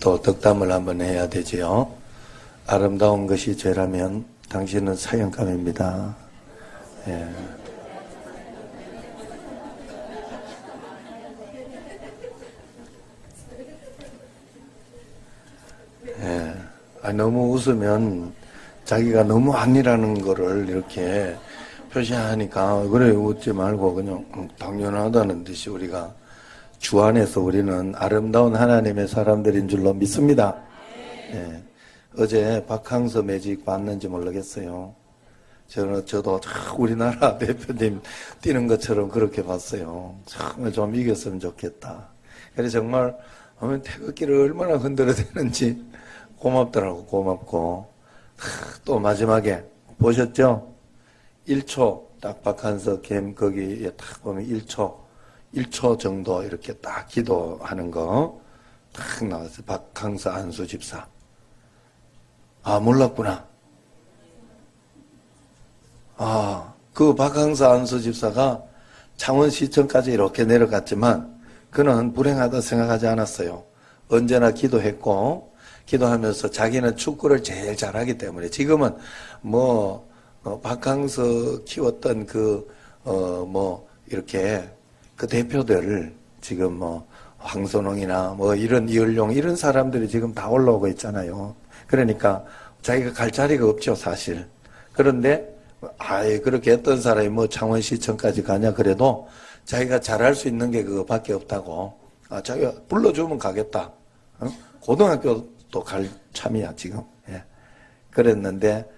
또 덕담을 한번 해야 되지요. 아름다운 것이 죄라면 당신은 사형감입니다. 예. 예. 너무 웃으면 자기가 너무 아니라는 거를 이렇게 표시하니까 그래 웃지 말고 그냥 당연하다는 듯이 우리가 주 안에서 우리는 아름다운 하나님의 사람들인 줄로 믿습니다. 예. 어제 박항서 매직 봤는지 모르겠어요. 저도 우리나라 대표님 뛰는 것처럼 그렇게 봤어요. 참 좀 이겼으면 좋겠다. 그래서 정말 태극기를 얼마나 흔들어대는지 고맙더라고. 고맙고 또 마지막에 보셨죠? 1초 딱 박항서 캠 거기에 딱 보면 1초 정도 이렇게 딱 기도하는 거 딱 나왔어요. 박항서 안수 집사. 몰랐구나. 그 박항서 안수 집사가 창원시청까지 이렇게 내려갔지만 그는 불행하다 생각하지 않았어요. 언제나 기도했고 기도하면서 자기는 축구를 제일 잘하기 때문에 지금은 박항서 키웠던 이렇게 그 대표들 지금 황선홍이나 이런 이을용 이런 사람들이 지금 다 올라오고 있잖아요. 그러니까 자기가 갈 자리가 없죠, 사실. 그런데 그렇게 했던 사람이 창원시청까지 가냐 그래도 자기가 잘할 수 있는 게 그거밖에 없다고. 자기가 불러주면 가겠다. 고등학교도 갈 참이야 지금. 예. 그랬는데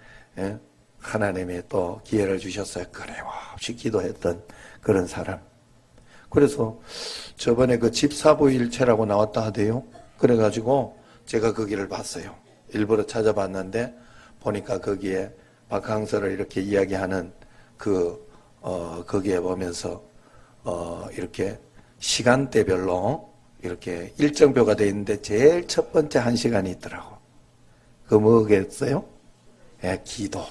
하나님이 또 기회를 주셨어요. 끊임없이 기도했던 그런 사람. 그래서 저번에 그 집사부일체라고 나왔다 하대요. 그래가지고 제가 거기를 봤어요. 일부러 찾아봤는데 보니까 거기에 박항서를 이렇게 이야기하는 거기에 보면서 이렇게 시간대별로 이렇게 일정표가 돼 있는데 제일 첫 번째 1시간이 있더라고. 그거 뭐겠어요? 기도.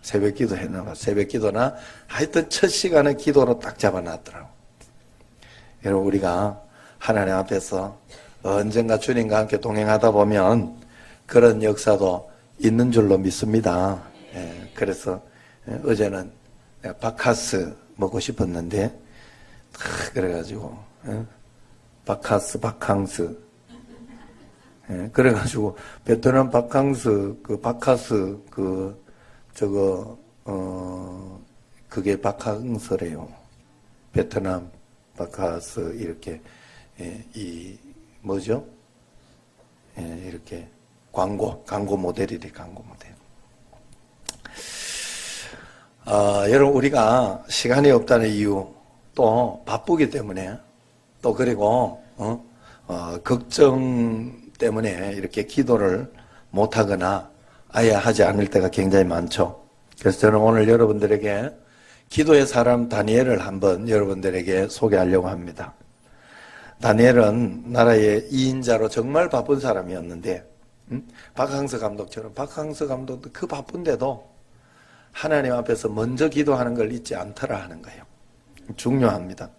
새벽 기도 했나 봐. 새벽 기도나 하여튼 첫 시간은 기도로 딱 잡아놨더라고. 여러분 우리가 하나님 앞에서 언젠가 주님과 함께 동행하다 보면 그런 역사도 있는 줄로 믿습니다. 그래서 어제는 내가 바카스 먹고 싶었는데 그래가지고 바캉스 그래가지고 베트남 바캉스 바카스 그게 바캉스래요. 베트남 바카스 이렇게 뭐죠? 이렇게 광고 모델이래. 광고 모델. 여러분 우리가 시간이 없다는 이유 또 바쁘기 때문에 또 그리고 걱정 때문에 이렇게 기도를 못하거나 아예 하지 않을 때가 굉장히 많죠. 그래서 저는 오늘 여러분들에게 기도의 사람 다니엘을 한번 여러분들에게 소개하려고 합니다. 다니엘은 나라의 2인자로 정말 바쁜 사람이었는데 박항서 감독처럼 박항서 감독도 그 바쁜데도 하나님 앞에서 먼저 기도하는 걸 잊지 않더라 하는 거예요. 중요합니다.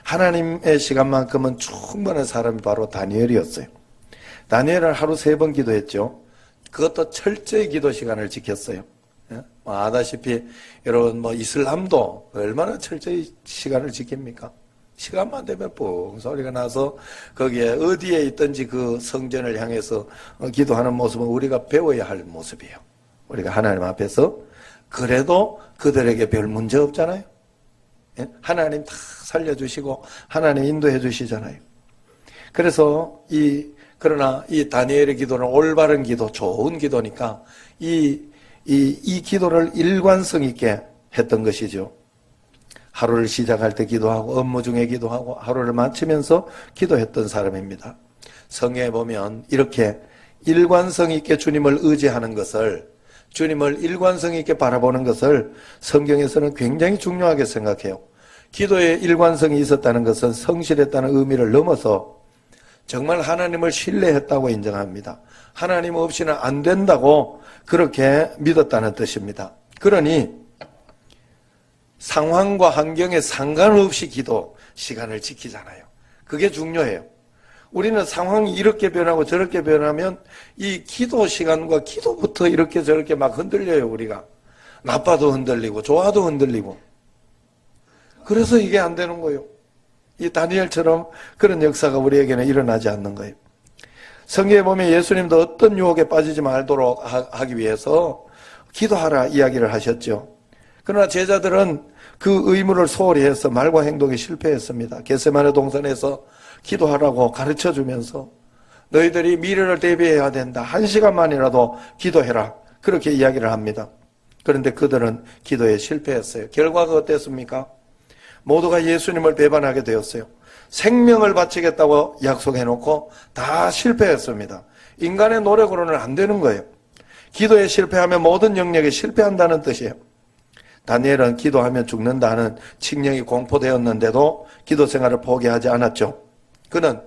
하나님의 시간만큼은 충분한 사람이 바로 다니엘이었어요. 다니엘은 하루 3번 기도했죠. 그것도 철저히 기도 시간을 지켰어요. 아다시피 여러분 이슬람도 얼마나 철저히 시간을 지킵니까? 시간만 되면 뻥 소리가 나서 거기에 어디에 있든지 그 성전을 향해서 기도하는 모습은 우리가 배워야 할 모습이에요. 우리가 하나님 앞에서 그래도 그들에게 별 문제 없잖아요. 하나님 다 살려주시고 하나님 인도해 주시잖아요. 그래서 그러나 이 다니엘의 기도는 올바른 기도, 좋은 기도니까 이 기도를 일관성 있게 했던 것이죠. 하루를 시작할 때 기도하고 업무 중에 기도하고 하루를 마치면서 기도했던 사람입니다. 성경에 보면 이렇게 일관성 있게 주님을 의지하는 것을, 주님을 일관성 있게 바라보는 것을 성경에서는 굉장히 중요하게 생각해요. 기도에 일관성이 있었다는 것은 성실했다는 의미를 넘어서 정말 하나님을 신뢰했다고 인정합니다. 하나님 없이는 안 된다고 그렇게 믿었다는 뜻입니다. 그러니 상황과 환경에 상관없이 기도 시간을 지키잖아요. 그게 중요해요. 우리는 상황이 이렇게 변하고 저렇게 변하면 이 기도 시간과 기도부터 이렇게 저렇게 막 흔들려요, 우리가. 나빠도 흔들리고 좋아도 흔들리고. 그래서 이게 안 되는 거예요. 이 다니엘처럼 그런 역사가 우리에게는 일어나지 않는 거예요. 성경에 보면 예수님도 어떤 유혹에 빠지지 말도록 하기 위해서 기도하라 이야기를 하셨죠. 그러나 제자들은 그 의무를 소홀히 해서 말과 행동에 실패했습니다. 겟세마네 동산에서 기도하라고 가르쳐주면서 너희들이 미래를 대비해야 된다. 1시간만이라도 기도해라. 그렇게 이야기를 합니다. 그런데 그들은 기도에 실패했어요. 결과가 어땠습니까? 모두가 예수님을 배반하게 되었어요. 생명을 바치겠다고 약속해놓고 다 실패했습니다. 인간의 노력으로는 안 되는 거예요. 기도에 실패하면 모든 영역에 실패한다는 뜻이에요. 다니엘은 기도하면 죽는다는 칙령이 공포되었는데도 기도 생활을 포기하지 않았죠. 그는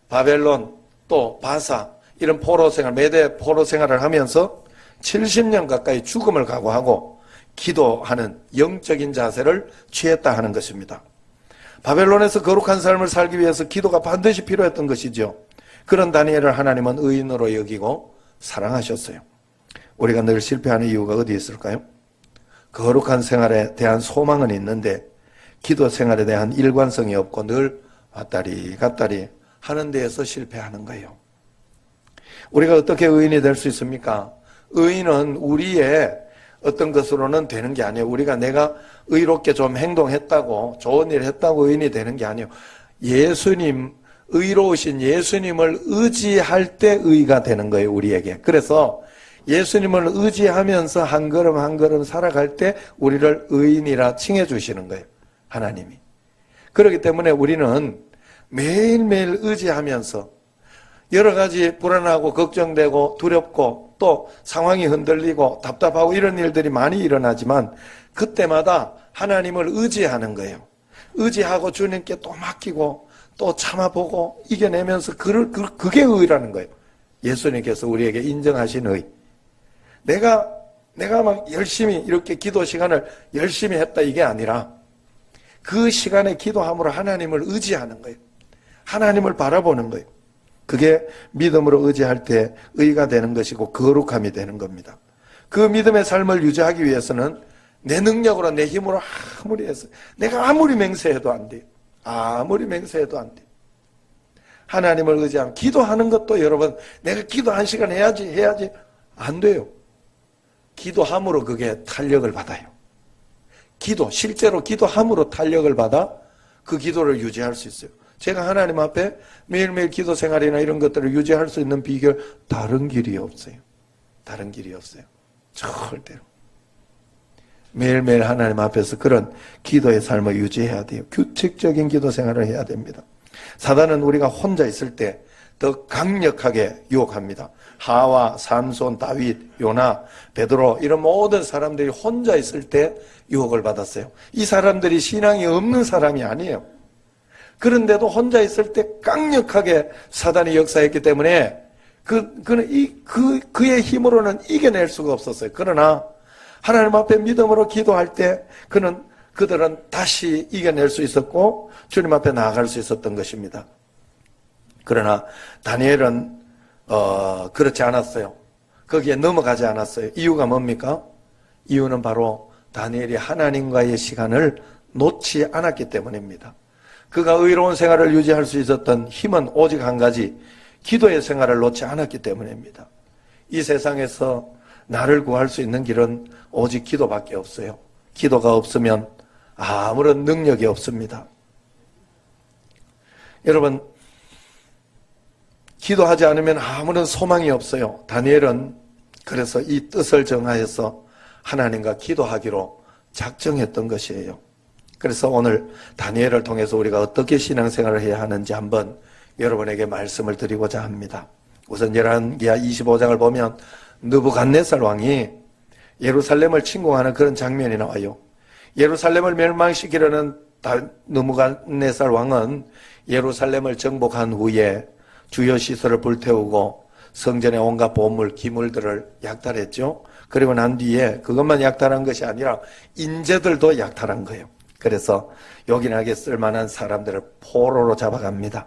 바벨론 또 바사 이런 포로 생활, 메대 포로 생활을 하면서 70년 가까이 죽음을 각오하고 기도하는 영적인 자세를 취했다 하는 것입니다. 바벨론에서 거룩한 삶을 살기 위해서 기도가 반드시 필요했던 것이죠. 그런 다니엘을 하나님은 의인으로 여기고 사랑하셨어요. 우리가 늘 실패하는 이유가 어디 있을까요? 거룩한 생활에 대한 소망은 있는데 기도 생활에 대한 일관성이 없고 늘 왔다리 갔다리 하는 데에서 실패하는 거예요. 우리가 어떻게 의인이 될 수 있습니까? 의인은 우리의 어떤 것으로는 되는 게 아니에요. 우리가 내가 의롭게 좀 행동했다고 좋은 일을 했다고 의인이 되는 게 아니에요. 예수님, 의로우신 예수님을 의지할 때 의가 되는 거예요, 우리에게. 그래서 예수님을 의지하면서 한 걸음 한 걸음 살아갈 때 우리를 의인이라 칭해 주시는 거예요, 하나님이. 그렇기 때문에 우리는 매일매일 의지하면서 여러 가지 불안하고 걱정되고 두렵고 또 상황이 흔들리고 답답하고 이런 일들이 많이 일어나지만 그때마다 하나님을 의지하는 거예요. 의지하고 주님께 또 맡기고 또 참아보고 이겨내면서 그게 의라는 거예요. 예수님께서 우리에게 인정하신 의. 내가 막 열심히 이렇게 기도 시간을 열심히 했다 이게 아니라 그 시간에 기도함으로 하나님을 의지하는 거예요. 하나님을 바라보는 거예요. 그게 믿음으로 의지할 때 의가 되는 것이고 거룩함이 되는 겁니다. 그 믿음의 삶을 유지하기 위해서는 내 능력으로 내 힘으로 아무리 해서 내가 아무리 맹세해도 안 돼요. 아무리 맹세해도 안 돼요. 하나님을 의지하면 기도하는 것도 여러분 내가 기도 1시간 해야지 안 돼요. 기도함으로 그게 탄력을 받아요. 실제로 기도함으로 탄력을 받아 그 기도를 유지할 수 있어요. 제가 하나님 앞에 매일매일 기도 생활이나 이런 것들을 유지할 수 있는 비결 다른 길이 없어요. 다른 길이 없어요. 절대로. 매일매일 하나님 앞에서 그런 기도의 삶을 유지해야 돼요. 규칙적인 기도 생활을 해야 됩니다. 사단은 우리가 혼자 있을 때 더 강력하게 유혹합니다. 하와, 삼손, 다윗, 요나, 베드로 이런 모든 사람들이 혼자 있을 때 유혹을 받았어요. 이 사람들이 신앙이 없는 사람이 아니에요. 그런데도 혼자 있을 때 강력하게 사단이 역사했기 때문에 그의 힘으로는 이겨낼 수가 없었어요. 그러나 하나님 앞에 믿음으로 기도할 때 그들은 다시 이겨낼 수 있었고 주님 앞에 나아갈 수 있었던 것입니다. 그러나 다니엘은 그렇지 않았어요. 거기에 넘어가지 않았어요. 이유가 뭡니까? 이유는 바로 다니엘이 하나님과의 시간을 놓지 않았기 때문입니다. 그가 의로운 생활을 유지할 수 있었던 힘은 오직 한 가지, 기도의 생활을 놓지 않았기 때문입니다. 이 세상에서 나를 구할 수 있는 길은 오직 기도밖에 없어요. 기도가 없으면 아무런 능력이 없습니다. 여러분, 기도하지 않으면 아무런 소망이 없어요. 다니엘은 그래서 이 뜻을 정하여서 하나님과 기도하기로 작정했던 것이에요. 그래서 오늘 다니엘을 통해서 우리가 어떻게 신앙생활을 해야 하는지 한번 여러분에게 말씀을 드리고자 합니다. 우선 열왕기하 25장을 보면 느부갓네살 왕이 예루살렘을 침공하는 그런 장면이 나와요. 예루살렘을 멸망시키려는 느부갓네살 왕은 예루살렘을 정복한 후에 주요 시설을 불태우고 성전의 온갖 보물, 기물들을 약탈했죠. 그리고 난 뒤에 그것만 약탈한 것이 아니라 인재들도 약탈한 거예요. 그래서 요긴하게 쓸만한 사람들을 포로로 잡아갑니다.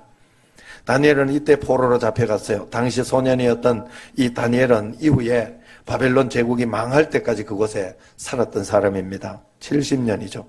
다니엘은 이때 포로로 잡혀갔어요. 당시 소년이었던 이 다니엘은 이후에 바벨론 제국이 망할 때까지 그곳에 살았던 사람입니다. 70년이죠.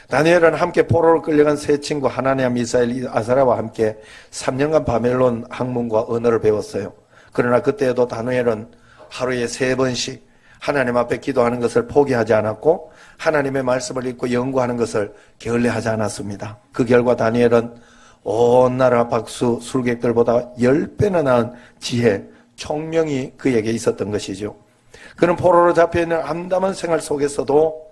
다니엘은 함께 포로로 끌려간 세 친구 하나냐, 미사엘, 아사랴와 함께 3년간 바벨론 학문과 언어를 배웠어요. 그러나 그때에도 다니엘은 하루에 3번씩 하나님 앞에 기도하는 것을 포기하지 않았고 하나님의 말씀을 읽고 연구하는 것을 게을리하지 않았습니다. 그 결과 다니엘은 온 나라 박수 술객들보다 10배나 나은 지혜, 총명이 그에게 있었던 것이죠. 그는 포로로 잡혀있는 암담한 생활 속에서도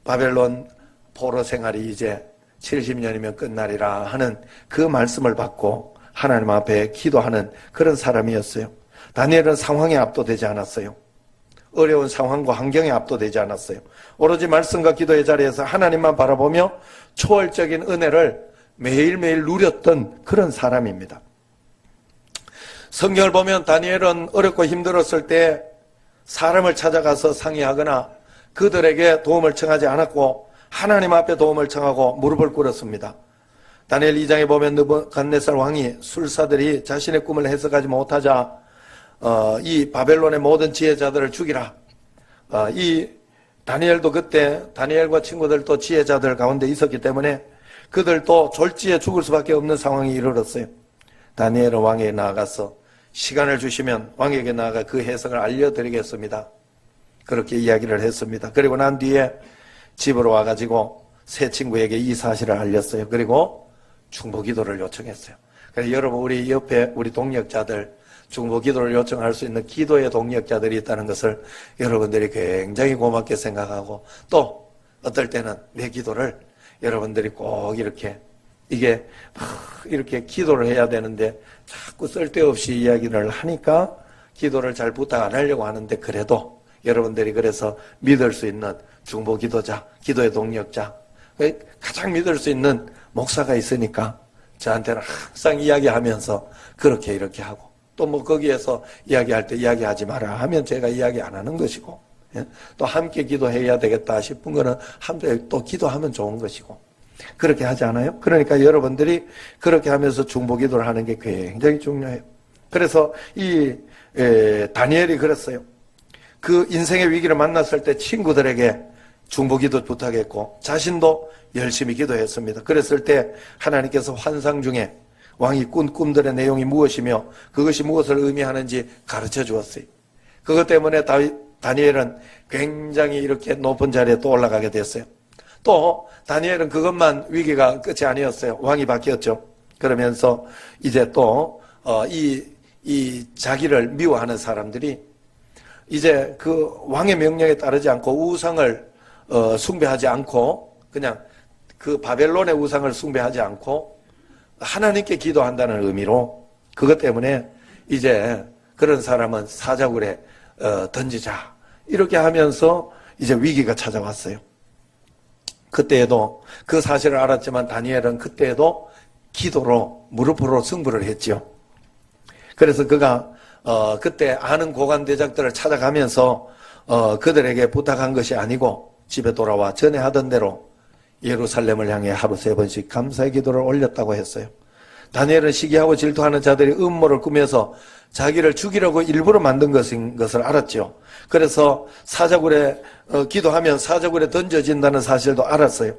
바벨론 포로 생활이 이제 70년이면 끝나리라 하는 그 말씀을 받고 하나님 앞에 기도하는 그런 사람이었어요. 다니엘은 상황에 압도되지 않았어요. 어려운 상황과 환경에 압도되지 않았어요. 오로지 말씀과 기도의 자리에서 하나님만 바라보며 초월적인 은혜를 매일매일 누렸던 그런 사람입니다. 성경을 보면 다니엘은 어렵고 힘들었을 때 사람을 찾아가서 상의하거나 그들에게 도움을 청하지 않았고 하나님 앞에 도움을 청하고 무릎을 꿇었습니다. 다니엘 2장에 보면 느부갓네살 왕이 술사들이 자신의 꿈을 해석하지 못하자 이 바벨론의 모든 지혜자들을 죽이라. 이 다니엘도 그때 다니엘과 친구들도 지혜자들 가운데 있었기 때문에 그들도 졸지에 죽을 수밖에 없는 상황이 이르렀어요. 다니엘은 왕에게 나아가서 시간을 주시면 왕에게 나아가 그 해석을 알려드리겠습니다. 그렇게 이야기를 했습니다. 그리고 난 뒤에 집으로 와가지고 세 친구에게 이 사실을 알렸어요. 그리고 중보기도를 요청했어요. 그래서 여러분 우리 옆에 우리 동력자들 중보기도를 요청할 수 있는 기도의 동력자들이 있다는 것을 여러분들이 굉장히 고맙게 생각하고 또 어떨 때는 내 기도를 여러분들이 꼭 이렇게 이렇게 기도를 해야 되는데 자꾸 쓸데없이 이야기를 하니까 기도를 잘 부탁 안 하려고 하는데 그래도 여러분들이 그래서 믿을 수 있는 중보 기도자, 기도의 동력자, 가장 믿을 수 있는 목사가 있으니까 저한테는 항상 이야기하면서 그렇게 이렇게 하고 또 뭐 거기에서 이야기할 때 이야기하지 마라 하면 제가 이야기 안 하는 것이고 또 함께 기도해야 되겠다 싶은 거는 함께 또 기도하면 좋은 것이고 그렇게 하지 않아요? 그러니까 여러분들이 그렇게 하면서 중보 기도를 하는 게 굉장히 중요해요. 그래서 다니엘이 그랬어요. 그 인생의 위기를 만났을 때 친구들에게 중보 기도 부탁했고 자신도 열심히 기도했습니다. 그랬을 때 하나님께서 환상 중에 왕이 꾼 꿈들의 내용이 무엇이며 그것이 무엇을 의미하는지 가르쳐 주었어요. 그것 때문에 다니엘은 굉장히 이렇게 높은 자리에 또 올라가게 됐어요. 또 다니엘은 그것만 위기가 끝이 아니었어요. 왕이 바뀌었죠. 그러면서 이제 또 이 자기를 미워하는 사람들이 이제 그 왕의 명령에 따르지 않고 우상을 숭배하지 않고 그냥 그 바벨론의 우상을 숭배하지 않고 하나님께 기도한다는 의미로 그것 때문에 이제 그런 사람은 사자굴에 던지자 이렇게 하면서 이제 위기가 찾아왔어요. 그때에도 그 사실을 알았지만 다니엘은 그때에도 기도로 무릎으로 승부를 했지요. 그래서 그가 그때 아는 고관대장들을 찾아가면서 그들에게 부탁한 것이 아니고 집에 돌아와 전에 하던 대로 예루살렘을 향해 하루 3번씩 감사의 기도를 올렸다고 했어요. 다니엘은 시기하고 질투하는 자들이 음모를 꾸며서 자기를 죽이려고 일부러 만든 것인 것을 알았죠. 그래서 사자굴에 기도하면 사자굴에 던져진다는 사실도 알았어요.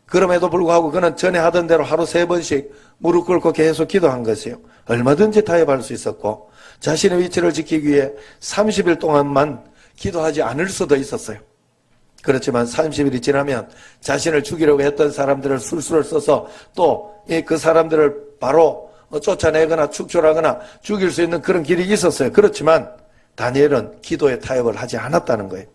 그럼에도 불구하고 그는 전에 하던 대로 하루 3번씩 무릎 꿇고 계속 기도한 것이에요. 얼마든지 타협할 수 있었고 자신의 위치를 지키기 위해 30일 동안만 기도하지 않을 수도 있었어요. 그렇지만 30일이 지나면 자신을 죽이려고 했던 사람들을 술수를 써서 또 그 사람들을 바로 쫓아내거나 축출하거나 죽일 수 있는 그런 길이 있었어요. 그렇지만 다니엘은 기도에 타협을 하지 않았다는 거예요.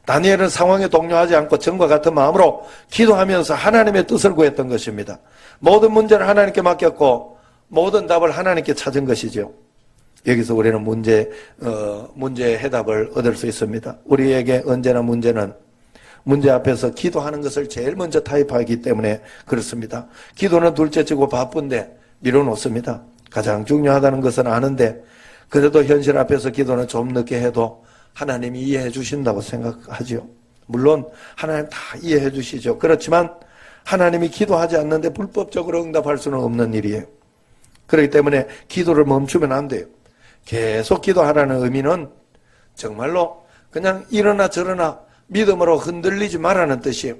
다니엘은 상황에 동요하지 않고 전과 같은 마음으로 기도하면서 하나님의 뜻을 구했던 것입니다. 모든 문제를 하나님께 맡겼고 모든 답을 하나님께 찾은 것이죠. 여기서 우리는 문제의 해답을 얻을 수 있습니다. 우리에게 언제나 문제는 문제 앞에서 기도하는 것을 제일 먼저 타협하기 때문에 그렇습니다. 기도는 둘째치고 바쁜데 미뤄놓습니다. 가장 중요하다는 것은 아는데 그래도 현실 앞에서 기도는 좀 늦게 해도 하나님이 이해해 주신다고 생각하죠. 물론 하나님 다 이해해 주시죠. 그렇지만 하나님이 기도하지 않는데 불법적으로 응답할 수는 없는 일이에요. 그렇기 때문에 기도를 멈추면 안 돼요. 계속 기도하라는 의미는 정말로 그냥 이러나 저러나 믿음으로 흔들리지 말라는 뜻이에요.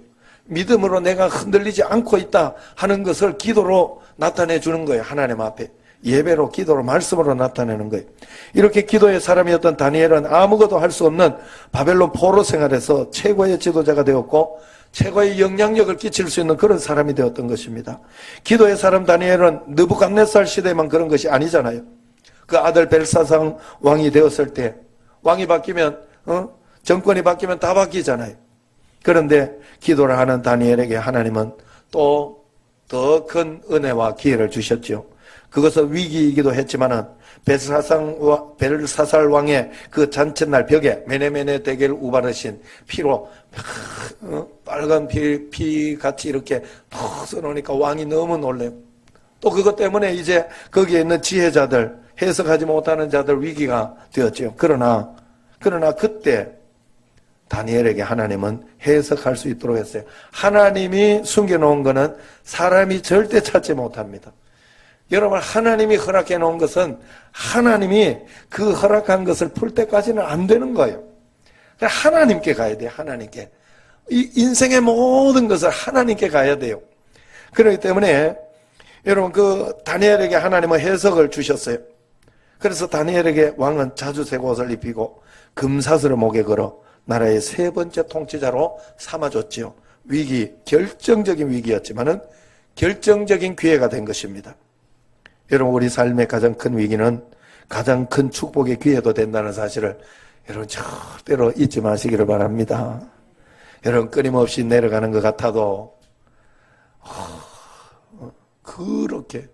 믿음으로 내가 흔들리지 않고 있다 하는 것을 기도로 나타내 주는 거예요. 하나님 앞에. 예배로, 기도로, 말씀으로 나타내는 거예요. 이렇게 기도의 사람이었던 다니엘은 아무것도 할 수 없는 바벨론 포로 생활에서 최고의 지도자가 되었고 최고의 영향력을 끼칠 수 있는 그런 사람이 되었던 것입니다. 기도의 사람 다니엘은 느부갓네살 시대만 그런 것이 아니잖아요. 그 아들 벨사상 왕이 되었을 때 왕이 바뀌면 정권이 바뀌면 다 바뀌잖아요. 그런데 기도를 하는 다니엘에게 하나님은 또 더 큰 은혜와 기회를 주셨죠. 그것은 위기이기도 했지만은 벨사살 왕의 그 잔칫날 벽에 메네메네 대게를 우바르신 피로 빨간 피 같이 이렇게 푹 써놓으니까 왕이 너무 놀래요. 또 그것 때문에 이제 거기에 있는 지혜자들, 해석하지 못하는 자들 위기가 되었죠. 그러나 그때 다니엘에게 하나님은 해석할 수 있도록 했어요. 하나님이 숨겨놓은 것은 사람이 절대 찾지 못합니다. 여러분, 하나님이 허락해 놓은 것은 하나님이 그 허락한 것을 풀 때까지는 안 되는 거예요. 하나님께 가야 돼요. 하나님께. 이 인생의 모든 것을 하나님께 가야 돼요. 그렇기 때문에 여러분, 그 다니엘에게 하나님은 해석을 주셨어요. 그래서 다니엘에게 왕은 자주색 옷을 입히고 금사슬을 목에 걸어 나라의 세 번째 통치자로 삼아줬지요. 결정적인 위기였지만은 결정적인 기회가 된 것입니다. 여러분, 우리 삶의 가장 큰 위기는 가장 큰 축복의 기회도 된다는 사실을 여러분 절대로 잊지 마시기를 바랍니다. 여러분, 끊임없이 내려가는 것 같아도 그렇게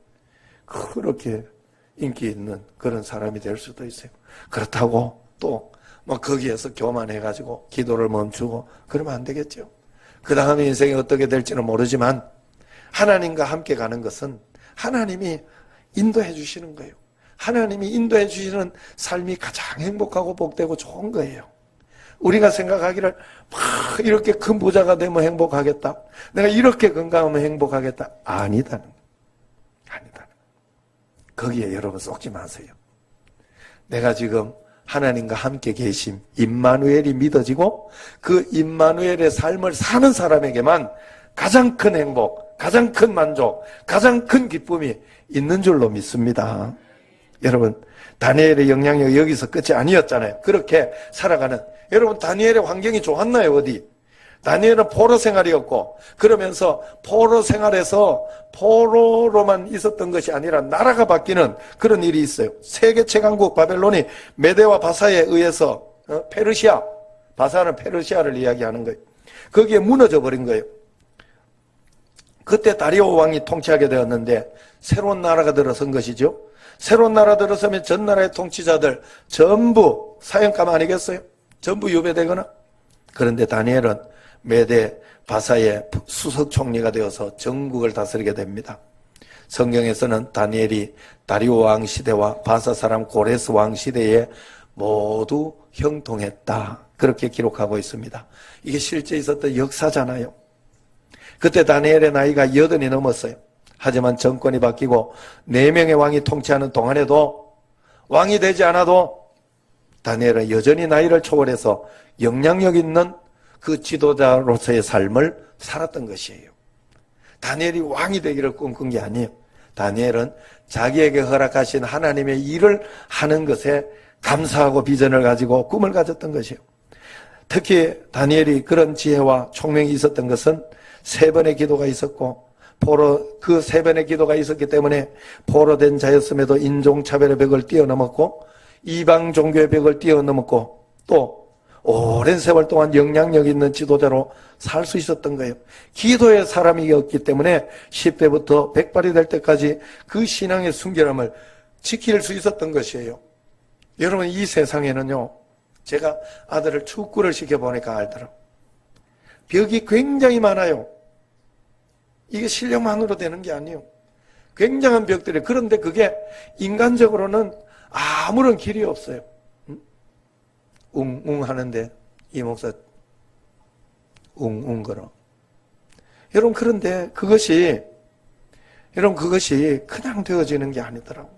인기 있는 그런 사람이 될 수도 있어요. 그렇다고 또 거기에서 교만해가지고 기도를 멈추고 그러면 안 되겠죠. 그 다음에 인생이 어떻게 될지는 모르지만 하나님과 함께 가는 것은 하나님이 인도해 주시는 거예요. 하나님이 인도해 주시는 삶이 가장 행복하고 복되고 좋은 거예요. 우리가 생각하기를 이렇게 큰 부자가 되면 행복하겠다, 내가 이렇게 건강하면 행복하겠다, 아니다는 거기에 여러분 속지 마세요. 내가 지금 하나님과 함께 계심, 임마누엘이 믿어지고 그 임마누엘의 삶을 사는 사람에게만 가장 큰 행복, 가장 큰 만족, 가장 큰 기쁨이 있는 줄로 믿습니다. 여러분, 다니엘의 영향력이 여기서 끝이 아니었잖아요. 그렇게 살아가는, 여러분, 다니엘의 환경이 좋았나요? 어디? 다니엘은 포로 생활이었고, 그러면서 포로 생활에서 포로로만 있었던 것이 아니라 나라가 바뀌는 그런 일이 있어요. 세계 최강국 바벨론이 메대와 바사에 의해서 페르시아, 바사는 페르시아를 이야기하는 거예요. 거기에 무너져 버린 거예요. 그때 다리오 왕이 통치하게 되었는데 새로운 나라가 들어선 것이죠. 새로운 나라 들어서면 전 나라의 통치자들 전부 사형감 아니겠어요? 전부 유배되거나. 그런데 다니엘은 메대 바사의 수석 총리가 되어서 전국을 다스리게 됩니다. 성경에서는 다니엘이 다리오 왕 시대와 바사 사람 고레스 왕 시대에 모두 형통했다, 그렇게 기록하고 있습니다. 이게 실제 있었던 역사잖아요. 그때 다니엘의 나이가 80이 넘었어요. 하지만 정권이 바뀌고 4명의 왕이 통치하는 동안에도 왕이 되지 않아도 다니엘은 여전히 나이를 초월해서 영향력 있는 그 지도자로서의 삶을 살았던 것이에요. 다니엘이 왕이 되기를 꿈꾼 게 아니에요. 다니엘은 자기에게 허락하신 하나님의 일을 하는 것에 감사하고 비전을 가지고 꿈을 가졌던 것이에요. 특히 다니엘이 그런 지혜와 총명이 있었던 것은 3번의 기도가 있었고, 그 3번의 기도가 있었기 때문에 포로된 자였음에도 인종차별의 벽을 뛰어넘었고, 이방 종교의 벽을 뛰어넘었고, 또 오랜 세월 동안 영향력 있는 지도자로 살 수 있었던 거예요. 기도의 사람이었기 때문에 10대부터 100발이 될 때까지 그 신앙의 순결함을 지킬 수 있었던 것이에요. 여러분, 이 세상에는요, 제가 아들을 축구를 시켜보니까 알더라고요. 벽이 굉장히 많아요. 이게 실력만으로 되는 게 아니에요. 굉장한 벽들이. 그런데 그게 인간적으로는 아무런 길이 없어요. 웅웅 하는데 이 목사 웅웅 걸어. 여러분, 그런데 그것이 여러분, 그것이 그냥 되어지는 게 아니더라고.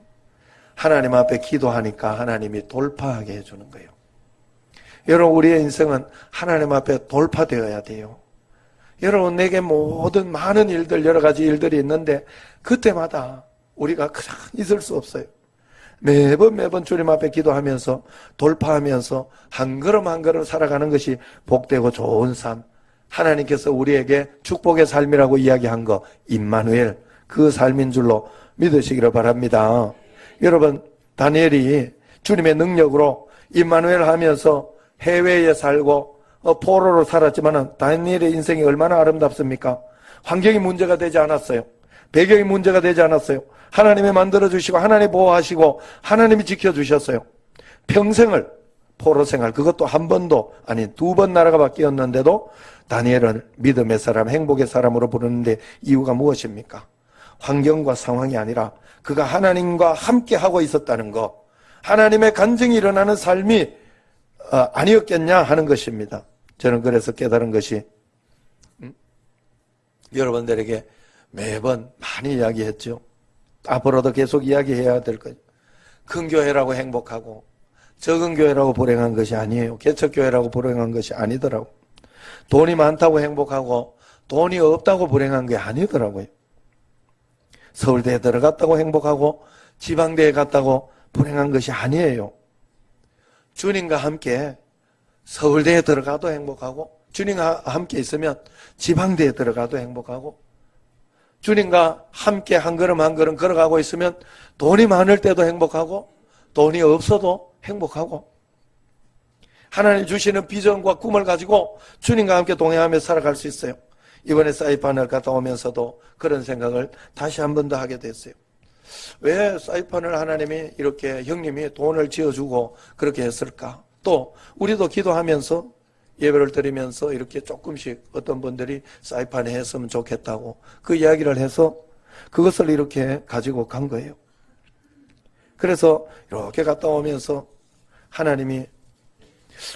하나님 앞에 기도하니까 하나님이 돌파하게 해주는 거예요. 여러분, 우리의 인생은 하나님 앞에 돌파되어야 돼요. 여러분, 내게 모든 많은 일들, 여러 가지 일들이 있는데 그때마다 우리가 그냥 있을 수 없어요. 매번 주님 앞에 기도하면서 돌파하면서 한 걸음 한 걸음 살아가는 것이 복되고 좋은 삶, 하나님께서 우리에게 축복의 삶이라고 이야기한 거, 임마누엘, 그 삶인 줄로 믿으시기를 바랍니다. 여러분, 다니엘이 주님의 능력으로 임마누엘 하면서 해외에 살고 포로로 살았지만 다니엘의 인생이 얼마나 아름답습니까? 환경이 문제가 되지 않았어요. 배경이 문제가 되지 않았어요. 하나님이 만들어주시고 하나님이 보호하시고 하나님이 지켜주셨어요. 평생을 포로 생활, 그것도 한 번도 아니 2번 나라가 바뀌었는데도 다니엘은 믿음의 사람, 행복의 사람으로 부르는데 이유가 무엇입니까? 환경과 상황이 아니라 그가 하나님과 함께 하고 있었다는 것, 하나님의 간증이 일어나는 삶이 아니었겠냐 하는 것입니다. 저는 그래서 깨달은 것이 여러분들에게 매번 많이 이야기했죠. 앞으로도 계속 이야기해야 될 거예요. 큰 교회라고 행복하고 적은 교회라고 불행한 것이 아니에요. 개척교회라고 불행한 것이 아니더라고. 돈이 많다고 행복하고 돈이 없다고 불행한 게 아니더라고요. 서울대에 들어갔다고 행복하고 지방대에 갔다고 불행한 것이 아니에요. 주님과 함께 서울대에 들어가도 행복하고 주님과 함께 있으면 지방대에 들어가도 행복하고 주님과 함께 한 걸음 한 걸음 걸어가고 있으면 돈이 많을 때도 행복하고 돈이 없어도 행복하고 하나님 주시는 비전과 꿈을 가지고 주님과 함께 동행하며 살아갈 수 있어요. 이번에 사이판을 갔다 오면서도 그런 생각을 다시 한 번 더 하게 됐어요. 왜 사이판을 하나님이 이렇게 형님이 돈을 지어주고 그렇게 했을까? 또 우리도 기도하면서 예배를 드리면서 이렇게 조금씩 어떤 분들이 사이판에 했으면 좋겠다고 그 이야기를 해서 그것을 이렇게 가지고 간 거예요. 그래서 이렇게 갔다 오면서 하나님이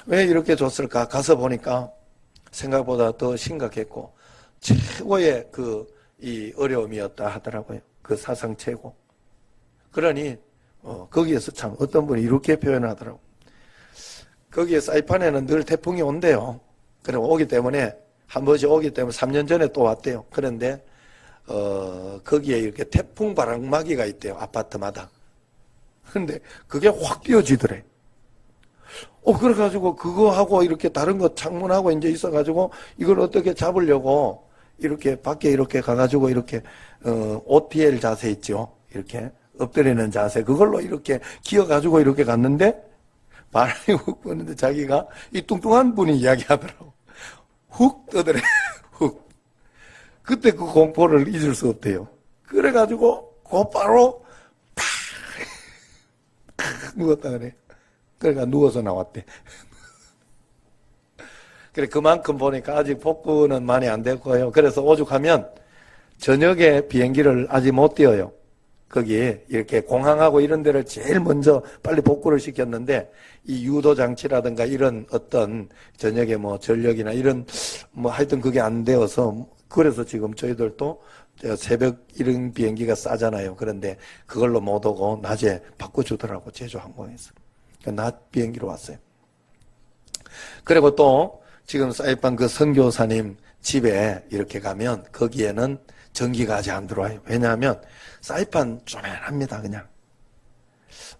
왜 이렇게 줬을까? 가서 보니까 생각보다 더 심각했고 최고의 이 어려움이었다 하더라고요. 그 사상 최고. 그러니 거기에서 참 어떤 분이 이렇게 표현하더라고. 거기에 사이판에는 늘 태풍이 온대요. 그리고 오기 때문에 한 번씩 오기 때문에 3년 전에 또 왔대요. 그런데 거기에 이렇게 태풍 바람막이가 있대요. 아파트마다. 근데 그게 확 띄어지더래. 그래가지고 그거하고 이렇게 다른 거 창문하고 이제 있어가지고 이걸 어떻게 잡으려고 이렇게 밖에 이렇게 가가지고 이렇게 OTL 자세 있죠. 이렇게 엎드리는 자세. 그걸로 이렇게 기어가지고 이렇게 갔는데 바람이 훅 부는데 자기가 이 뚱뚱한 분이 이야기하더라고. 훅 떠더래. 훅. 그때 그 공포를 잊을 수 없대요. 그래가지고 곧바로 팍 누웠다 그래. 그러니까 누워서 나왔대. 그래, 그만큼 보니까 아직 복구는 많이 안 됐고요. 그래서 오죽하면 저녁에 비행기를 아직 못 띄어요. 거기 이렇게 공항하고 이런 데를 제일 먼저 빨리 복구를 시켰는데 이 유도 장치라든가 이런 어떤 저녁에 뭐 전력이나 이런 뭐 하여튼 그게 안 되어서 그래서 지금 저희들도 새벽 이런 비행기가 싸잖아요. 그런데 그걸로 못 오고 낮에 바꿔주더라고, 제주항공에서. 낮 비행기로 왔어요. 그리고 또 지금 사이판 그 선교사님 집에 이렇게 가면 거기에는 전기가 아직 안 들어와요. 왜냐하면 사이판 쪼맨합니다. 그냥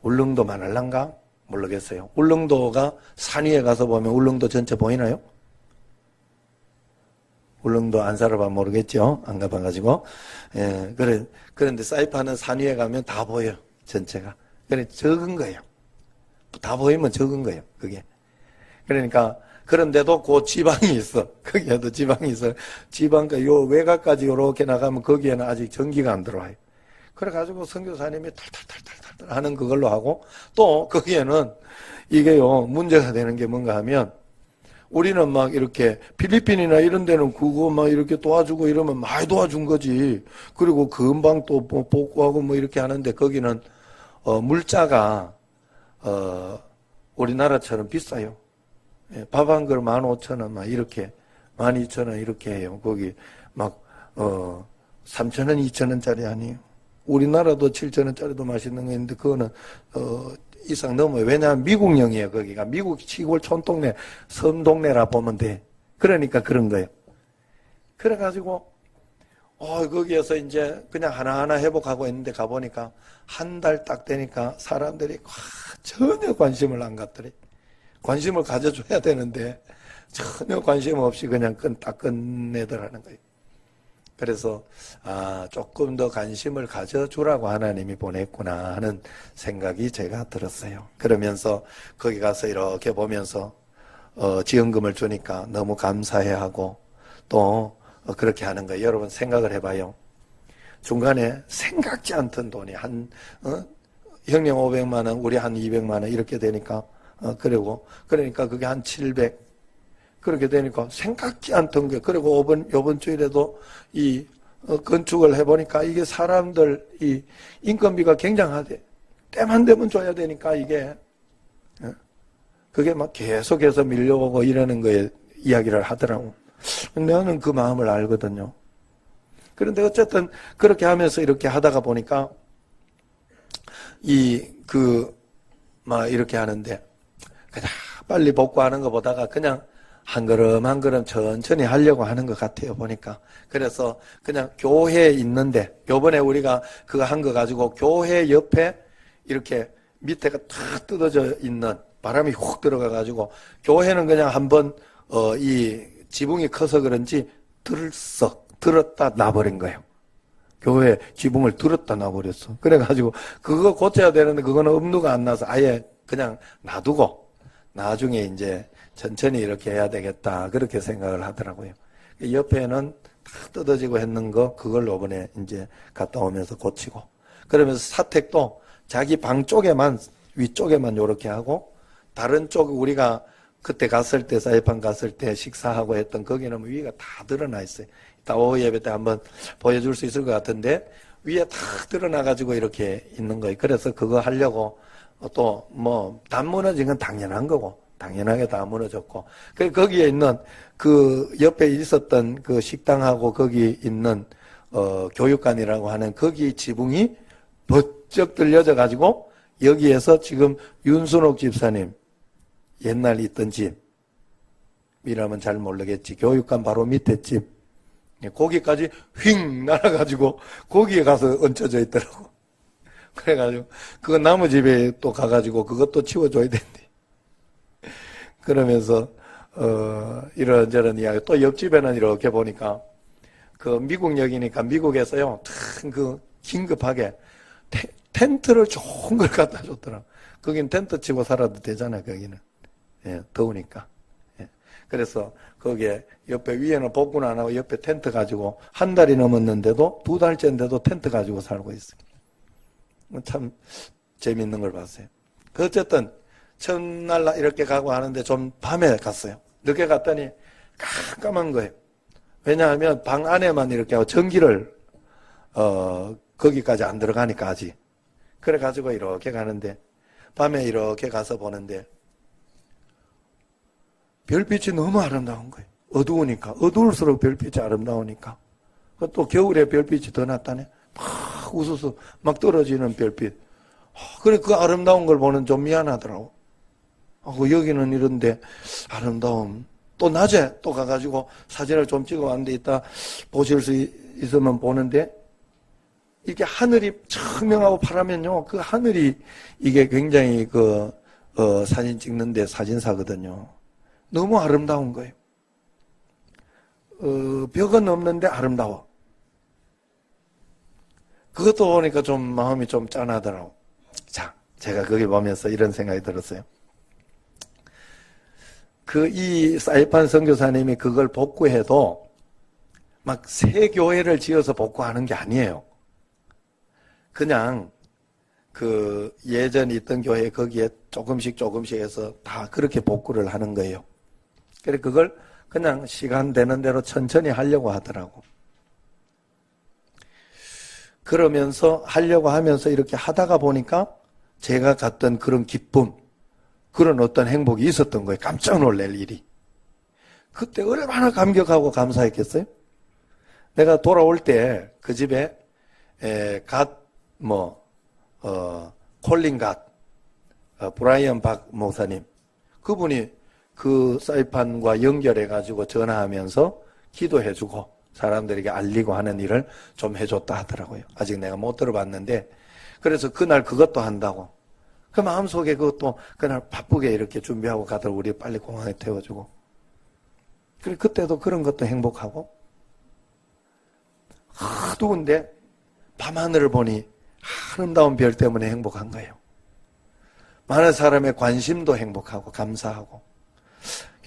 울릉도만 할란가? 모르겠어요. 울릉도가 산 위에 가서 보면 울릉도 전체 보이나요? 울릉도 안 살아봐 모르겠죠. 안 가봐가지고. 예, 그런데 사이판은 산 위에 가면 다 보여. 전체가. 그래 적은 거예요. 다 보이면 적은 거예요. 그게. 그러니까 그런데도 그 지방이 있어. 거기에도 지방이 있어. 지방과 요 외곽까지 요렇게 나가면 거기에는 아직 전기가 안 들어와요. 그래가지고 선교사님이 탈탈탈탈탈 하는 그걸로 하고 또 거기에는 이게요 문제가 되는 게 뭔가 하면 우리는 막 이렇게 필리핀이나 이런 데는 그거 막 이렇게 도와주고 이러면 많이 도와준 거지. 그리고 금방 또 뭐 복구하고 뭐 이렇게 하는데 거기는 물자가 우리나라처럼 비싸요. 예, 밥 한 그릇 15,000원 막 이렇게 12,000원 이렇게 해요. 거기 막 3,000원, 2,000원짜리 아니에요. 우리나라도 7,000원짜리도 맛있는 거 있는데 그거는 이상 넘어요. 왜냐하면 미국령이에요. 거기가 미국 시골 촌동네 섬동네라 보면 돼. 그러니까 그런 거예요. 그래가지고 거기에서 이제 그냥 하나하나 회복하고 있는데 가보니까 한 달 딱 되니까 사람들이 전혀 관심을 안 갖더래. 관심을 가져줘야 되는데 전혀 관심 없이 그냥 딱 끝내더라는 거예요. 그래서 조금 더 관심을 가져주라고 하나님이 보냈구나 하는 생각이 제가 들었어요. 그러면서 거기 가서 이렇게 보면서 지원금을 주니까 너무 감사해하고 또 그렇게 하는 거예요. 여러분 생각을 해봐요. 중간에 생각지 않던 돈이 형님 500만 원, 우리 한 200만 원 이렇게 되니까 그러니까 그게 한 700 그렇게 되니까 생각지 않던 게 그리고 이번 주일에도 이 건축을 해보니까 이게 사람들 이 인건비가 굉장하대. 때만 되면 줘야 되니까 이게 그게 막 계속해서 밀려오고 이러는 거에 이야기를 하더라고. 나는 그 마음을 알거든요. 그런데 어쨌든 그렇게 하면서 이렇게 하다가 보니까 이렇게 하는데 그냥 빨리 복구하는 것보다가 그냥 한 걸음 한 걸음 천천히 하려고 하는 것 같아요, 보니까. 그래서 그냥 교회에 있는데, 요번에 우리가 그거 한 거 가지고 교회 옆에 이렇게 밑에가 탁 뜯어져 있는 바람이 훅 들어가가지고, 교회는 그냥 한번, 이 지붕이 커서 그런지 들었다 놔버린 거예요. 교회 지붕을 들었다 놔버렸어. 그래가지고 그거 고쳐야 되는데 그거는 엄두가 안 나서 아예 그냥 놔두고 나중에 이제 천천히 이렇게 해야 되겠다 그렇게 생각을 하더라고요. 옆에는 다 뜯어지고 했는 거 그걸 이번에 이제 갔다 오면서 고치고 그러면서 사택도 자기 방 쪽에만 위쪽에만 이렇게 하고 다른 쪽 우리가 그때 갔을 때 사이판 갔을 때 식사하고 했던 거기는 위가 다 드러나 있어요. 이따 오후 예배 때 한번 보여줄 수 있을 것 같은데 위에 다 드러나 가지고 이렇게 있는 거예요. 그래서 그거 하려고 또 뭐 다 무너진 건 당연한 거고 당연하게 다 무너졌고 거기에 있는 그 옆에 있었던 그 식당하고 거기 있는 교육관이라고 하는 거기 지붕이 번쩍 들려져 가지고 여기에서 지금 윤순옥 집사님 옛날 있던 집이라면 잘 모르겠지. 교육관 바로 밑에 집. 거기까지 휙 날아가지고 거기에 가서 얹혀져 있더라고. 그래가지고 그 나무 집에 또 가가지고 그것도 치워줘야 된대. 그러면서 이런저런 이야기. 또 옆집에는 이렇게 보니까 그 미국역이니까 미국에서요 그 긴급하게 텐트를 좋은 걸 갖다 줬더라고. 거긴 텐트 치고 살아도 되잖아 거기는. 예, 더우니까. 예. 그래서 거기에 옆에 위에는 복구는 안 하고 옆에 텐트 가지고 한 달이 넘었는데도 2달째인데도 텐트 가지고 살고 있어요. 참 재밌는 걸 봤어요. 어쨌든 첫날 이렇게 가고 하는데 좀 밤에 갔어요. 늦게 갔더니 깜깜한 거예요. 왜냐하면 방 안에만 이렇게 하고 전기를 거기까지 안 들어가니까 아직. 그래가지고 이렇게 가는데 밤에 이렇게 가서 보는데 별빛이 너무 아름다운 거예요. 어두우니까. 어두울수록 별빛이 아름다우니까. 또 겨울에 별빛이 더 낫다네. 막 웃어서 막 떨어지는 별빛. 그래 그 아름다운 걸 보는 좀 미안하더라고. 여기는 이런데 아름다움. 또 낮에 또 가가지고 사진을 좀 찍어왔는데 이따 보실 수 있으면 보는데 이게 하늘이 청명하고 파라면요. 그 하늘이 이게 굉장히 사진 찍는데 사진사거든요. 너무 아름다운 거예요. 벽은 없는데 아름다워. 그것도 보니까 좀 마음이 좀 짠하더라고. 자, 제가 거기 보면서 이런 생각이 들었어요. 이 사이판 선교사님이 그걸 복구해도 막 새 교회를 지어서 복구하는 게 아니에요. 그냥 예전 있던 교회 거기에 조금씩 해서 다 그렇게 복구를 하는 거예요. 그래 그걸 그냥 시간 되는 대로 천천히 하려고 하더라고. 그러면서 하려고 하면서 이렇게 하다가 보니까 제가 갔던 그런 기쁨, 그런 어떤 행복이 있었던 거예요. 깜짝 놀랄 일이. 그때 얼마나 감격하고 감사했겠어요? 내가 돌아올 때 그 집에 콜린 브라이언 박 목사님, 그분이 그 사이판과 연결해가지고 전화하면서 기도해주고 사람들에게 알리고 하는 일을 좀 해줬다 하더라고요. 아직 내가 못 들어봤는데, 그래서 그날 그것도 한다고. 그 마음속에 그것도 그날 바쁘게 이렇게 준비하고 가더라고. 우리 빨리 공항에 태워주고. 그래, 그때도 그런 것도 행복하고, 어두운데 밤하늘을 보니 아름다운 별 때문에 행복한 거예요. 많은 사람의 관심도 행복하고 감사하고.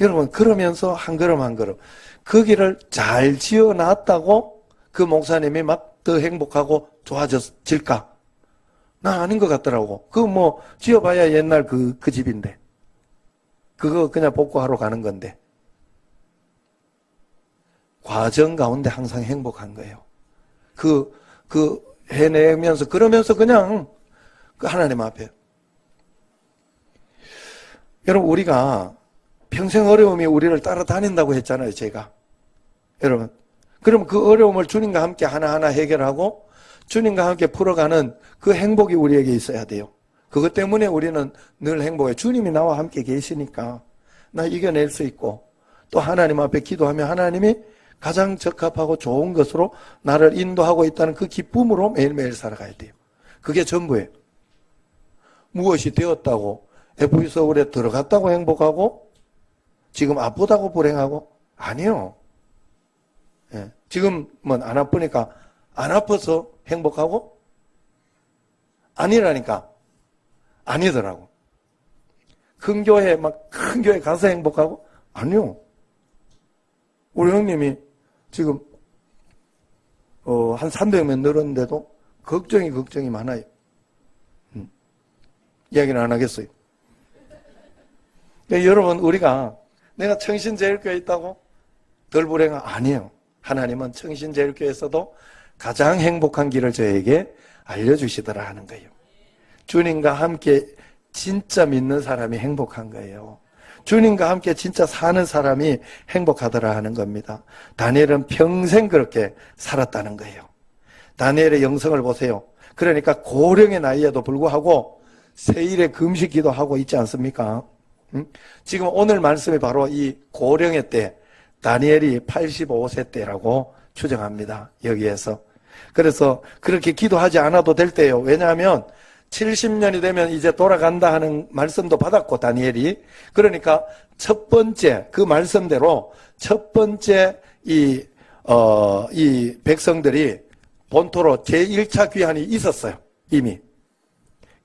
여러분, 그러면서 한 걸음 한 걸음 그 길을 잘 지어놨다고 그 목사님이 막 더 행복하고 좋아질까? 난 아닌 것 같더라고. 지어봐야 옛날 그 집인데. 그거 그냥 복구하러 가는 건데. 과정 가운데 항상 행복한 거예요. 해내면서, 그러면서 그냥 그 하나님 앞에. 여러분, 우리가 평생 어려움이 우리를 따라다닌다고 했잖아요, 제가. 여러분. 그럼 그 어려움을 주님과 함께 하나하나 해결하고 주님과 함께 풀어가는 그 행복이 우리에게 있어야 돼요. 그것 때문에 우리는 늘 행복해요. 주님이 나와 함께 계시니까 나 이겨낼 수 있고, 또 하나님 앞에 기도하면 하나님이 가장 적합하고 좋은 것으로 나를 인도하고 있다는 그 기쁨으로 매일매일 살아가야 돼요. 그게 전부예요. 무엇이 되었다고 FB서울에 들어갔다고 행복하고 지금 아프다고 불행하고? 아니요. 예. 지금은 안 아프니까 안 아파서 행복하고? 아니라니까. 아니더라고. 큰 교회 가서 행복하고? 아니요. 우리 형님이 지금 한 300명 늘었는데도 걱정이 많아요. 이야기는 안 하겠어요. 그러니까 여러분, 우리가 내가 청신제일교회에 있다고 덜 불행한? 아니에요. 하나님은 청신제일교회에서도 가장 행복한 길을 저에게 알려주시더라 하는 거예요. 주님과 함께 진짜 믿는 사람이 행복한 거예요. 주님과 함께 진짜 사는 사람이 행복하더라 하는 겁니다. 다니엘은 평생 그렇게 살았다는 거예요. 다니엘의 영성을 보세요. 그러니까 고령의 나이에도 불구하고 세일에 금식 기도하고 있지 않습니까? 지금 오늘 말씀이 바로 이 고령의 때, 다니엘이 85세 때라고 추정합니다. 여기에서. 그래서 그렇게 기도하지 않아도 될 때예요. 왜냐하면 70년이 되면 이제 돌아간다 하는 말씀도 받았고, 다니엘이. 그러니까 첫 번째, 그 말씀대로 첫 번째 이 백성들이 본토로 제1차 귀환이 있었어요. 이미.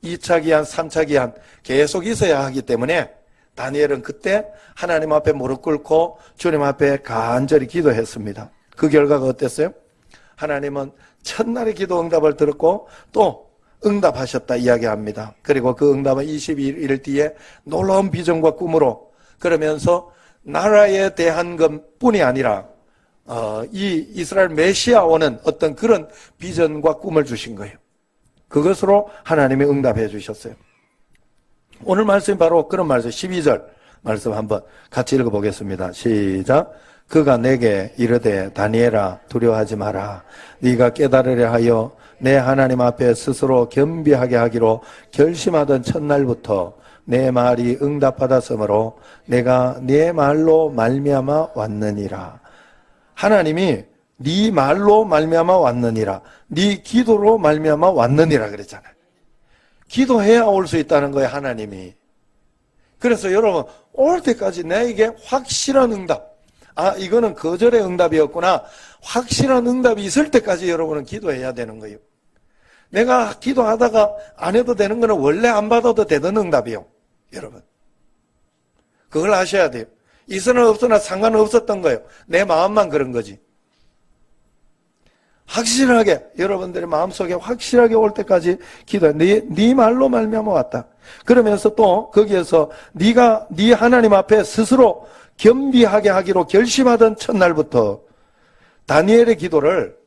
2차 귀환, 3차 귀환 계속 있어야 하기 때문에 다니엘은 그때 하나님 앞에 무릎 꿇고 주님 앞에 간절히 기도했습니다. 그 결과가 어땠어요? 하나님은 첫날의 기도 응답을 들었고 또 응답하셨다 이야기합니다. 그리고 그 응답은 22일 뒤에 놀라운 비전과 꿈으로, 그러면서 나라에 대한 것뿐이 아니라 이 이스라엘 메시아 오는 어떤 그런 비전과 꿈을 주신 거예요. 그것으로 하나님이 응답해 주셨어요. 오늘 말씀이 바로 그런 말씀, 12절 말씀 한번 같이 읽어보겠습니다. 시작. 그가 내게 이르되 다니엘아 두려워하지 마라. 네가 깨달으려 하여 내 하나님 앞에 스스로 겸비하게 하기로 결심하던 첫날부터 내 말이 응답받았으므로 내가 네 말로 말미암아 왔느니라. 하나님이 네 말로 말미암아 왔느니라. 네 기도로 말미암아 왔느니라 그랬잖아요. 기도해야 올 수 있다는 거예요, 하나님이. 그래서 여러분, 올 때까지 나에게 확실한 응답, 이거는 거절의 응답이었구나, 확실한 응답이 있을 때까지 여러분은 기도해야 되는 거예요. 내가 기도하다가 안 해도 되는 거는 원래 안 받아도 되던 응답이에요, 여러분. 그걸 아셔야 돼요. 있으나 없으나 상관없었던 거예요. 내 마음만 그런 거지. 확실하게, 여러분들의 마음속에 확실하게 올 때까지 기도해. 네 말로 말미암아 왔다. 그러면서 또 거기에서 네가 네 하나님 앞에 스스로 겸비하게 하기로 결심하던 첫날부터, 다니엘의 기도를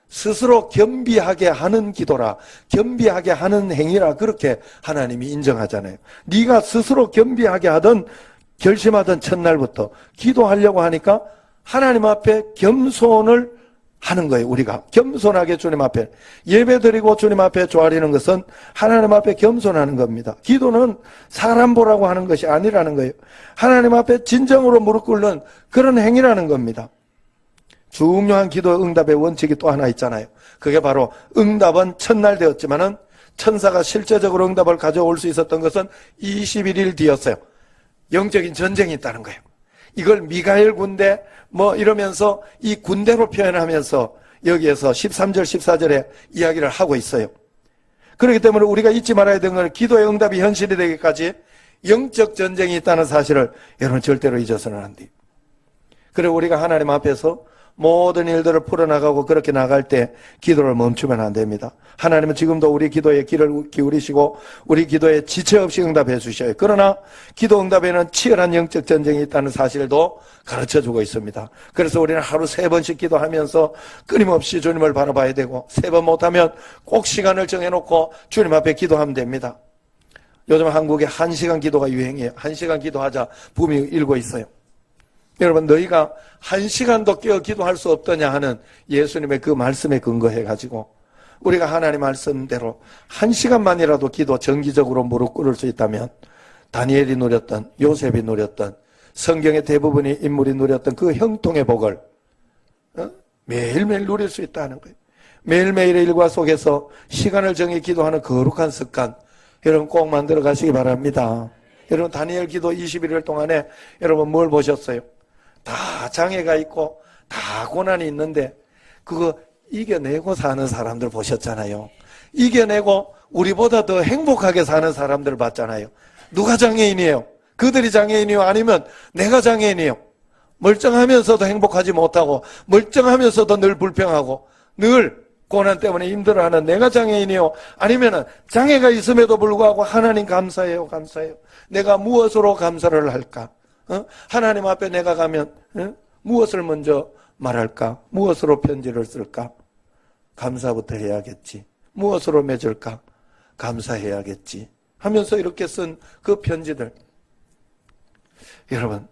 스스로 겸비하게 하는 기도라, 겸비하게 하는 행위라 그렇게 하나님이 인정하잖아요. 네가 스스로 겸비하게 하던 결심하던 첫날부터 기도하려고 하니까 하나님 앞에 겸손을 하는 거예요. 우리가 겸손하게 주님 앞에 예배드리고 주님 앞에 조아리는 것은 하나님 앞에 겸손하는 겁니다. 기도는 사람 보라고 하는 것이 아니라는 거예요. 하나님 앞에 진정으로 무릎 꿇는 그런 행위라는 겁니다. 중요한 기도 응답의 원칙이 또 하나 있잖아요. 그게 바로 응답은 첫날 되었지만은 천사가 실제적으로 응답을 가져올 수 있었던 것은 21일 뒤였어요. 영적인 전쟁이 있다는 거예요. 이걸 미가엘 군대 뭐 이러면서 이 군대로 표현하면서 여기에서 13절 14절에 이야기를 하고 있어요. 그렇기 때문에 우리가 잊지 말아야 되는 건 기도의 응답이 현실이 되기까지 영적 전쟁이 있다는 사실을 여러분 절대로 잊어서는 안 돼요. 그리고 우리가 하나님 앞에서 모든 일들을 풀어나가고 그렇게 나갈 때 기도를 멈추면 안 됩니다. 하나님은 지금도 우리 기도에 귀를 기울이시고 우리 기도에 지체 없이 응답해 주셔요. 그러나 기도 응답에는 치열한 영적 전쟁이 있다는 사실도 가르쳐주고 있습니다. 그래서 우리는 하루 3번씩 기도하면서 끊임없이 주님을 바라봐야 되고 3번 못하면 꼭 시간을 정해놓고 주님 앞에 기도하면 됩니다. 요즘 한국에 1시간 기도가 유행이에요. 1시간 기도하자 붐이 일고 있어요. 여러분, 너희가 1시간도 깨어 기도할 수 없더냐 하는 예수님의 그 말씀에 근거해가지고 우리가 하나님 말씀대로 1시간만이라도 기도 정기적으로 무릎 꿇을 수 있다면 다니엘이 누렸던, 요셉이 누렸던, 성경의 대부분의 인물이 누렸던 그 형통의 복을 매일매일 누릴 수 있다는 거예요. 매일매일의 일과 속에서 시간을 정해 기도하는 거룩한 습관 여러분 꼭 만들어 가시기 바랍니다. 여러분 다니엘 기도 21일 동안에 여러분 뭘 보셨어요? 다 장애가 있고 다 고난이 있는데 그거 이겨내고 사는 사람들 보셨잖아요. 이겨내고 우리보다 더 행복하게 사는 사람들 봤잖아요. 누가 장애인이에요? 그들이 장애인이요? 아니면 내가 장애인이요? 멀쩡하면서도 행복하지 못하고 멀쩡하면서도 늘 불평하고 늘 고난 때문에 힘들어하는 내가 장애인이요? 아니면 장애가 있음에도 불구하고 하나님 감사해요, 감사해요. 내가 무엇으로 감사를 할까? 하나님 앞에 내가 가면 무엇을 먼저 말할까? 무엇으로 편지를 쓸까? 감사부터 해야겠지. 무엇으로 맺을까? 감사해야겠지. 하면서 이렇게 쓴 그 편지들. 여러분,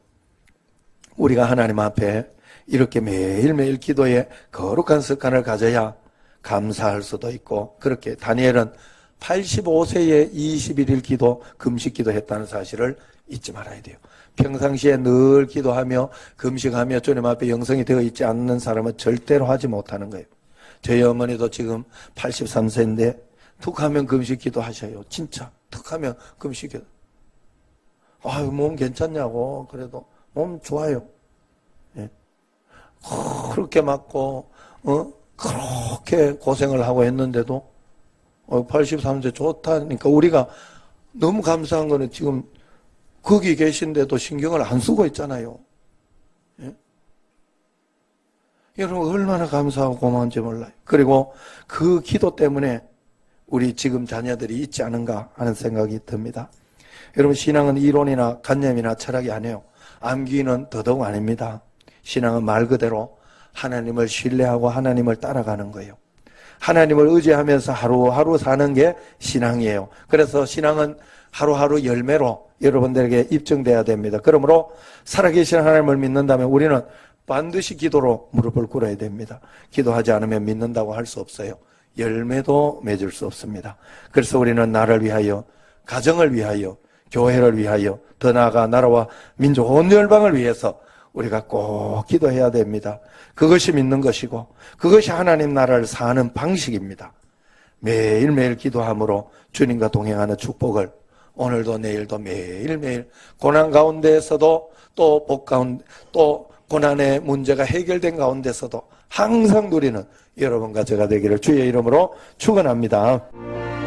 우리가 하나님 앞에 이렇게 매일매일 기도에 거룩한 습관을 가져야 감사할 수도 있고, 그렇게 다니엘은 85세에 21일 기도, 금식 기도했다는 사실을 잊지 말아야 돼요. 평상시에 늘 기도하며 금식하며 주님 앞에 영성이 되어 있지 않는 사람은 절대로 하지 못하는 거예요. 저희 어머니도 지금 83세인데 툭 하면 금식 기도하셔요. 진짜 툭 하면 금식 기도. 아유, 몸 괜찮냐고. 그래도 몸 좋아요. 예. 그렇게 맞고 그렇게 고생을 하고 했는데도 83세 좋다니까 우리가 너무 감사한 거는 지금 거기 계신데도 신경을 안 쓰고 있잖아요. 예? 여러분 얼마나 감사하고 고마운지 몰라요. 그리고 그 기도 때문에 우리 지금 자녀들이 있지 않은가 하는 생각이 듭니다. 여러분 신앙은 이론이나 관념이나 철학이 아니에요. 암기는 더더욱 아닙니다. 신앙은 말 그대로 하나님을 신뢰하고 하나님을 따라가는 거예요. 하나님을 의지하면서 하루하루 사는 게 신앙이에요. 그래서 신앙은 하루하루 열매로 여러분들에게 입증돼야 됩니다. 그러므로 살아계신 하나님을 믿는다면 우리는 반드시 기도로 무릎을 꿇어야 됩니다. 기도하지 않으면 믿는다고 할 수 없어요. 열매도 맺을 수 없습니다. 그래서 우리는 나를 위하여, 가정을 위하여, 교회를 위하여, 더 나아가 나라와 민족 온 열방을 위해서 우리가 꼭 기도해야 됩니다. 그것이 믿는 것이고 그것이 하나님 나라를 사는 방식입니다. 매일매일 기도함으로 주님과 동행하는 축복을 오늘도 내일도 매일매일 고난 가운데에서도 또 복 가운데 또 고난의 문제가 해결된 가운데서도 항상 누리는 여러분과 제가 되기를 주의 이름으로 축원합니다.